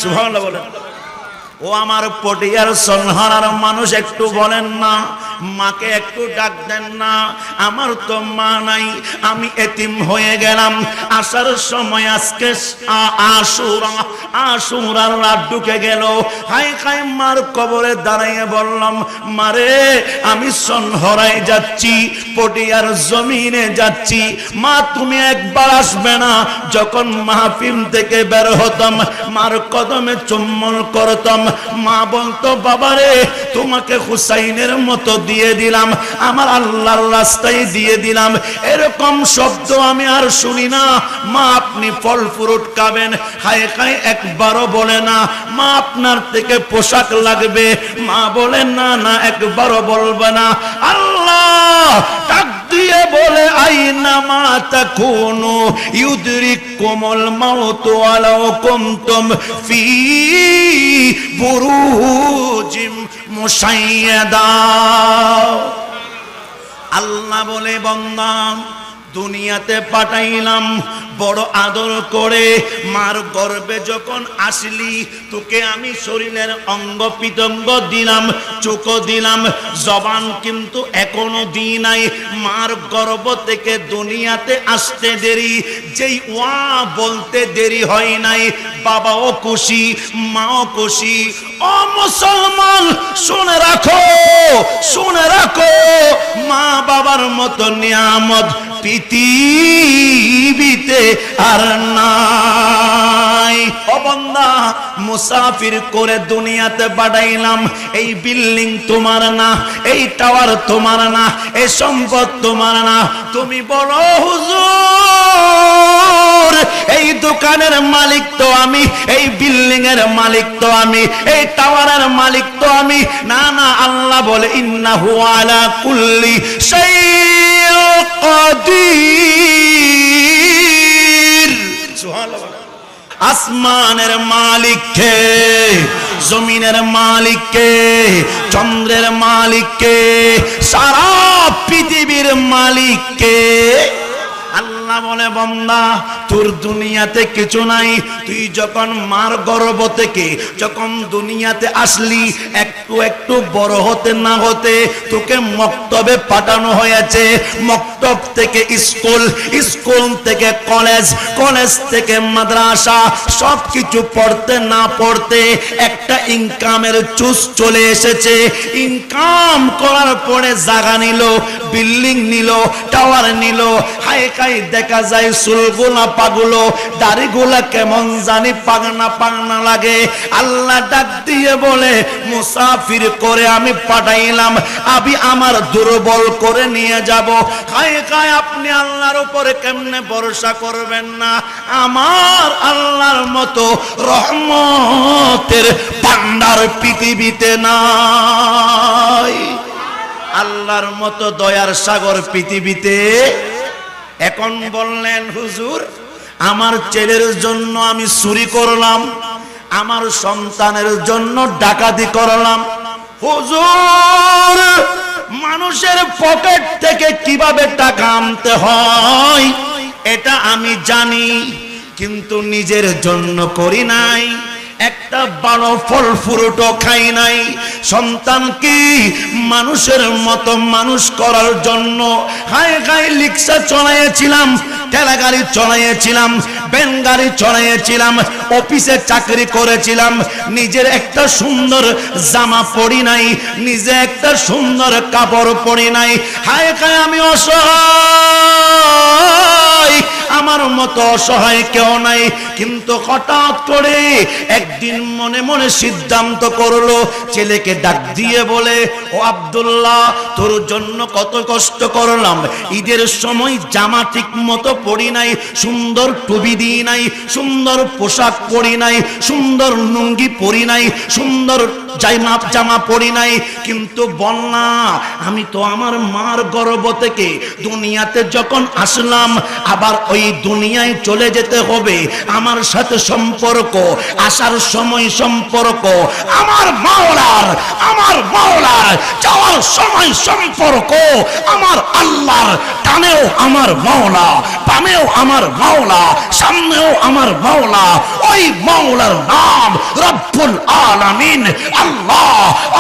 সুবহানাল্লাহ বলেন। ও আমার পটিয়ার সনহারার মানুষ, একটু বলেন না, মাকে একটু ডাক দেন না। আমার তো মা নাই, আমি এতিম হয়ে গেলাম। আসার সময় আজকে আশুরার রাত ঢুকে গেল। হাই খাই মার কবরে দাঁড়াইয়ে বললাম, মারে আমি সনহরায় যাচ্ছি, পটিয়ার জমিনে যাচ্ছি। মা তুমি একবার আসবে না? যখন মাহফিল থেকে বের হতাম, মার কদমে চুম্বন করতাম। মা বলতো, বাবারে তোমাকে হুসাইনের মতো দিয়ে দিলাম, আমার আল্লাহর রাস্তায় দিয়ে দিলাম। এরকম শব্দ আমি আর শুনি না। মা আপনি ফল ফ্রুট খাবেন, হায় খায় একবারও বলে না। মা আপনার থেকে পোশাক লাগবে, মা বলে না না, একবারও বলবে না। আল্লাহ ডাক দিয়ে বলে, আইনা মা তাকুনু ইউদরিকুমুল মাউতু ওয়ালাউ কুনতুম ফি বুরুজিম মুশাইয়াদা। আল্লাহ বলে, বান্দা দুনিয়াতে পাঠাইলাম বড় আদর করে। মার গর্ভে যখন আসলি, তোকে আমি শরীরের অঙ্গ প্রত্যঙ্গ দিলাম, চোখও দিলাম, জবান কিন্তু এখনো দিই নাই। মার গর্ভ থেকে দুনিয়াতে আসতে দেরি, যেই ওয়া বলতে দেরি হয় নাই, বাবাও খুশি, মাও খুশি। ও মুসলমান শুনে রাখো, শুনে রাখো, মা বাবার মতো নিয়ামত পৃথিবীতে আর নাই। ও বান্দা, মুসাফির করে দুনিয়াতে পাঠাইলাম। এই বিল্ডিং তোমার না, এই টাওয়ার তোমার না, এই সম্পদ তোমার না। তুমি বলো, হুজুর এই দোকানের মালিক তো আমি, এই বিল্ডিং এর মালিক তো আমি, এই টাওয়ারের মালিক তো আমি। না না, আল্লাহ বলে, ইন্নাহু আলা কুল্লি শাইইন কাদির। সুবহানাল্লাহ। আসমানের মালিক কে? জমিনের মালিক কে? চন্দ্রের মালিক কে? সারা পৃথিবীর মালিক কে? আল্লাহ বলে, বান্দা তোর দুনিয়াতে কিছু নাই। তুই যখন মার গর্ভ থেকে যখন দুনিয়াতে আসলি, একটু একটু বড় হতে না হতে তোকে মক্তবে পাঠানো হয়েছে। মক্তব থেকে স্কুল, স্কুল থেকে কলেজ, কলেজ থেকে মাদ্রাসা। সব কিছু পড়তে না পড়তে একটা ইনকামের চুস চলে এসেছে। ইনকাম করার পরে জায়গা নিল, বিল্ডিং নিল, টাওয়ার নিল। হায় খাই দেখা যায় চুলগুলা পাগুলো, দাড়িগুলা কেমন জানি পাগনা পাগনা লাগে। আল্লাহ ডাক দিয়ে বলে, মুসাফির করে আমি পাঠাইলাম, আমি আমার দুর্বল করে নিয়ে যাব। খায় খায় আপনি আল্লাহর উপরে কেমনে ভরসা করবেন না? আমার আল্লাহর মতো রহমতের ভান্ডার পৃথিবীতে নাই, আল্লাহর মতো দয়ার সাগর পৃথিবীতে। এখন বললেন, হুজুর আমার ছেলের জন্য আমি চুরি করলাম, আমার সন্তানের জন্য ডাকাতি করলাম। হুজুর মানুষের পকেট থেকে কিভাবে টাকা আনতে হয় এটা আমি জানি, কিন্তু নিজের জন্য করি নাই, একটা ভালো ফল ফ্রুটও খাই নাই। সন্তানকে মানুষের মতো মানুষ করার জন্য হায় হায় রিক্সা চলাইয়েছিলাম, ঠেলা গাড়ি চলাইয়েছিলাম, ভ্যান গাড়ি চলাইয়েছিলাম, অফিসে চাকরি করেছিলাম। নিজের একটা সুন্দর জামা পরি নাই, নিজে একটা সুন্দর কাপড় পরি নাই। হায় হায় আমি অসহায়, আমার মতো অসহায় কেউ নাই। কিন্তু হঠাৎ করে একদিন মনে মনে সিদ্ধান্ত করলো, ছেলেকে ডাক দিয়ে বলে, ও আব্দুল্লাহ তোর জন্য কত কষ্ট করলাম, ঈদের সময় জামা ঠিক মতো পরি নাই, সুন্দর টুপি দিই নাই, সুন্দর পোশাক পরি নাই, সুন্দর লুঙ্গি পরি নাই, সুন্দর জামা পরি নাই, কিন্তু বল না আমি তো আমার মার গর্ভ থেকে দুনিয়াতে যখন আসলাম আবার ওই দুনিয়ায় চলে যেতে হবে, আমার সাথে সম্পর্ক, আসার সময় সম্পর্ক, আমার মাওলার যাওয়ার সময় সম্পর্ক, আমার আল্লাহর ডানেও আমার মাওলা, বামেও আমার মাওলা, সামনেও আমার মাওলা। ওই মাওলার নাম রব্বুল আলামিন আল্লাহ।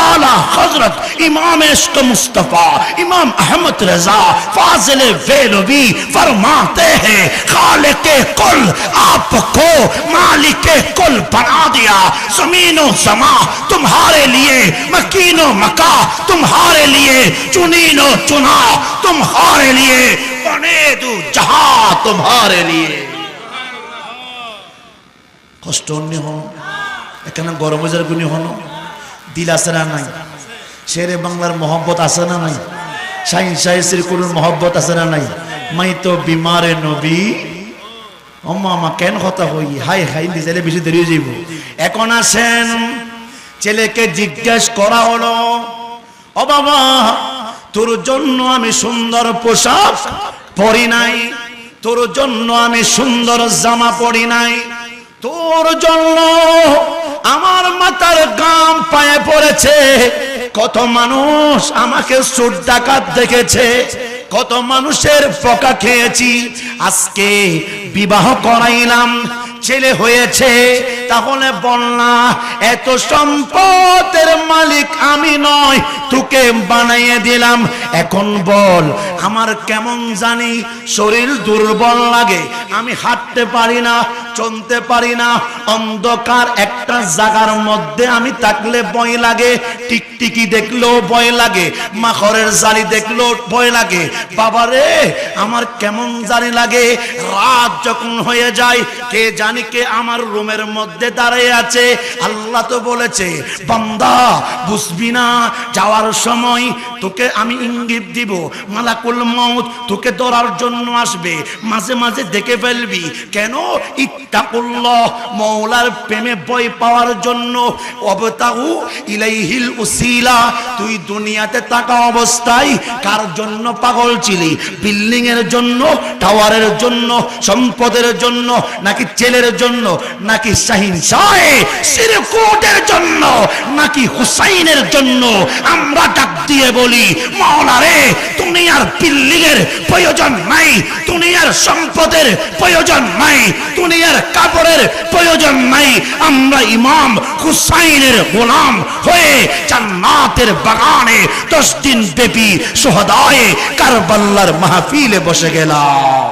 আলা হযরত ইমাম ইশক মুস্তাফা ইমাম अहमद रजा फाजिल वेलवी फरमाते हैं, खालिके कुल आपको मालिके कुल बना दिया, ज़मीनो ज़मा तुम्हारे लिए, मकीनो मका तुम्हारे लिए, चुनीनो चुना तुम्हारे लिए, बने दो जहां तुम्हारे लिए। কষ্ট অন্য হন, এখানে গরমজার গুণী হন, দিল আছে না নাই? শেরে বাংলার মহব্বত আছে না নাই? শাহিন শাহের কোন মহব্বত আছে না নাই? মাই তো বিমারে নবী ও মামা কেন কথা হই হাই হাই দিলে বেশি দেরি হয়ে যাইব। এখন আসেন, ছেলেকে জিজ্ঞেস করা হলো, ও বাবা তোর জন্য আমি সুন্দর পোশাক পরি নাই, তোর জন্য আমি সুন্দর জামা পরি নাই, তোর জন্য আমার মাথার গাম পায়ে পড়েছে, কত মানুষ আমাকে চোর ডাকাত দেখেছে, কত মানুষের পোকা খেয়েছি, আজকে বিবাহ করাইলাম, ছেলে হয়েছে, তাহলে বল না এত সম্পদের মালিক আমি নয়, তোকে বানাইয়ে দিলাম, এখন বল আমার কেমন জানি শরীর দুর্বল লাগে, আমি হাঁটতে পারি না, চলতে পারি না, অন্ধকার একটা জায়গার মধ্যে আমি থাকলে ভয় লাগে, টিকটিকি দেখলেও ভয় লাগে, মাখরের জালি দেখলেও ভয় লাগে, বাবারে আমার কেমন জানি লাগে। রাত যখন হয়ে যায় কে জানি কে আমার রুমের মধ্যে দাঁড়িয়ে আছে, আল্লাহ তো বলেছে বান্দা বুঝবি না, যাওয়ার সময় তোকে আমি ইঙ্গিত দিব, মালাকুল মউত তোকে ধরার জন্য আসবে, মাঝে মাঝে দেখে ফেলবি, কেন ইত্তাকুল্লাহ মওলার প্রেমে ভয় পাওয়ার জন্য, ওয়াবতাগু ইলাইহিল উসিলা, তুই দুনিয়াতে থাকা অবস্থায় কার জন্য পাগল ছিলি? বিল্ডিং এর জন্য, টাওয়ারের জন্য, সম্পদের জন্য, নাকি ছেলের জন্য, নাকি শাহিন শাহে সিরকুটের জন্য, নাকি হুসাইনের জন্য? আমরা ডাক দিয়ে বলি মাওলা রে দুনিয়ার বিল্ডিং এর প্রয়োজন নাই, দুনিয়ার সম্পদের প্রয়োজন নাই, দুনিয়ার কাপড়ের প্রয়োজন নাই, আমরা ইমাম হুসাইনের গোলাম হয়ে জান্নাতের বাগানে 10 দিন ব্যাপী শুহাদায়ে কারবালার মাহফিলে বসে গেলাম।